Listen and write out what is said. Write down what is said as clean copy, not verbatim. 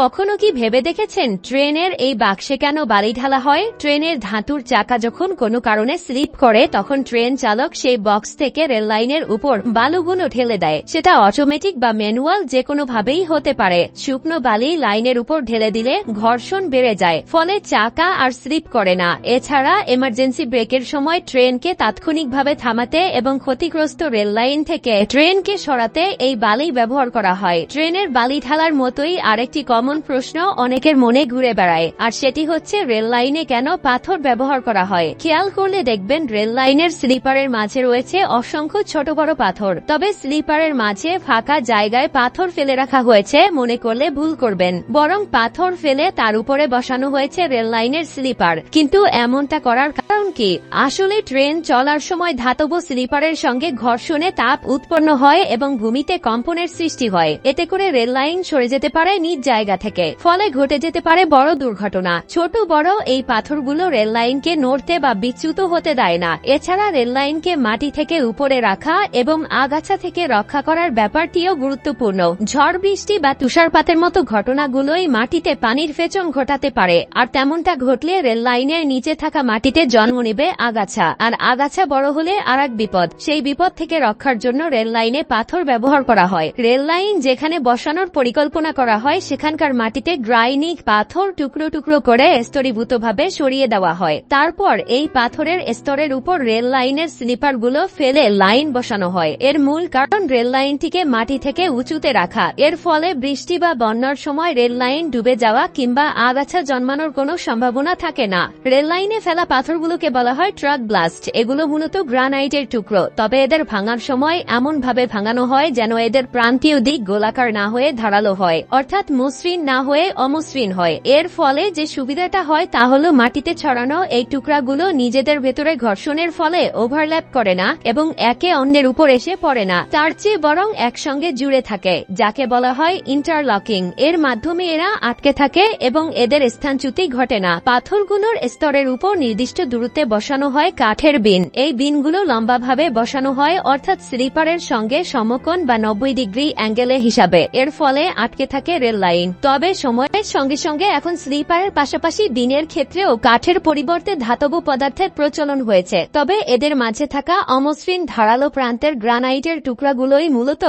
কখনো কি ভেবে দেখেছেন ট্রেনের এই বাক্সে কেন বালি ঢালা হয়? ট্রেনের ধাতুর চাকা যখন কোনো কারণে স্লিপ করে তখন ট্রেন চালক সেই বক্স থেকে রেল লাইনের উপর বালুগুলো ঢেলে দেয়। সেটা অটোমেটিক বা ম্যানুয়াল যে কোনো ভাবেই হতে পারে। শুকনো বালি লাইনের উপর ঢেলে দিলে ঘর্ষণ বেড়ে যায়, ফলে চাকা আর স্লিপ করে না। এছাড়া এমার্জেন্সি ব্রেকের সময় ট্রেনকে তাৎক্ষণিকভাবে থামাতে এবং ক্ষতিগ্রস্ত রেল লাইন থেকে ট্রেনকে সরাতে এই বালি ব্যবহার করা হয়। ট্রেনের বালি ঢালার মতোই আরেকটি কমন প্রশ্ন অনেকের মনে ঘুরে বেড়ায়, আর সেটি হচ্ছে রেল লাইনে কেন পাথর ব্যবহার করা হয়। খেয়াল করলে দেখবেন রেল লাইনের স্লিপারের মাঝে রয়েছে অসংখ্য ছোট বড় পাথর। তবে স্লিপারের মাঝে ফাঁকা জায়গায় পাথর ফেলে রাখা হয়েছে মনে করলে ভুল করবেন, বরং পাথর ফেলে তার উপরে বসানো হয়েছে রেল লাইনের স্লিপার। কিন্তু এমনটা করার কারণ কি? আসলে ট্রেন চলার সময় ধাতব স্লিপারের সঙ্গে ঘর্ষণে তাপ উৎপন্ন হয় এবং ভূমিতে কম্পনের সৃষ্টি হয়। এতে করে রেল লাইন সরে যেতে পারে নিজ জায়গা থেকে, ফলে ঘটে যেতে পারে বড় দুর্ঘটনা। ছোট বড় এই পাথরগুলো রেল লাইনকে নড়তে বা বিচ্যুত হতে দেয় না। এছাড়া রেল লাইনকে মাটি থেকে উপরে রাখা এবং আগাছা থেকে রক্ষা করার ব্যাপারটিও গুরুত্বপূর্ণ। ঝড় বৃষ্টি বা তুষারপাতের মতো ঘটনাগুলোই মাটিতে পানির ফেচন ঘটাতে পারে, আর তেমনটা ঘটলে রেল লাইনের নিচে থাকা মাটিতে জন্ম নেবে আগাছা, আর আগাছা বড় হলে আরেক বিপদ। সেই বিপদ থেকে রক্ষার জন্য রেল লাইনে পাথর ব্যবহার করা হয়। রেল লাইন যেখানে বসানোর পরিকল্পনা করা হয় সেখানকার মাটিতে গ্রাইনিক পাথর টুকরো টুকরো করে স্তরীভূতভাবে সরিয়ে দেওয়া হয়। তারপর এই পাথরের স্তরের উপর রেল লাইনের স্লিপারগুলো ফেলে লাইন বসানো হয়। এর মূল কারণ রেল লাইনটিকে মাটি থেকে উঁচুতে রাখা। এর ফলে বৃষ্টি বা বন্যার সময় রেল লাইন ডুবে যাওয়া কিংবা আগাছা জন্মানোর কোনো সম্ভাবনা থাকে না। রেল লাইনে ফেলা পাথরগুলোকে বলা হয় ট্রাক ব্লাস্ট। এগুলো মূলত গ্রানাইটের টুকরো, তবে এদের ভাঙার সময় এমন ভাবে ভাঙানো হয় যেন এদের প্রান্তীয় দিক গোলাকার না হয়ে ধারালো হয়, অর্থাৎ মসৃণ না হয়ে অমসৃণ হয়। এর ফলে যে সুবিধাটা হয় তা হলো মাটিতে ছড়ানো এই টুকরাগুলো নিজেদের ভেতরে ঘর্ষণের ফলে ওভারল্যাপ করে না এবং একে অন্যের উপর এসে পড়ে না, তার চেয়ে বরং একসঙ্গে জুড়ে থাকে, যাকে বলা হয় ইন্টারলকিং। এর মাধ্যমে এরা আটকে থাকে এবং এদের স্থানচ্যুতি ঘটে না। পাথরগুলোর স্তরের উপর নির্দিষ্ট দূরত্বে বসানো হয় কাঠের বিন। এই বিনগুলো লম্বাভাবে বসানো হয়, অর্থাৎ স্লিপারের সঙ্গে সমকোণ বা 90 ডিগ্রি অ্যাঙ্গেলে হিসাবে। এর ফলে আটকে থাকে রেল লাইন। তবে সময়ের সঙ্গে সঙ্গে এখন স্লিপারের পাশাপাশি বিনের ক্ষেত্রেও কাঠের পরিবর্তে ধাতব পদার্থের প্রচলন হয়েছে। তবে এদের মাঝে থাকা অমসৃণ ধারালো প্রান্তের গ্রানাইটের টুকরাগুলোই মূলত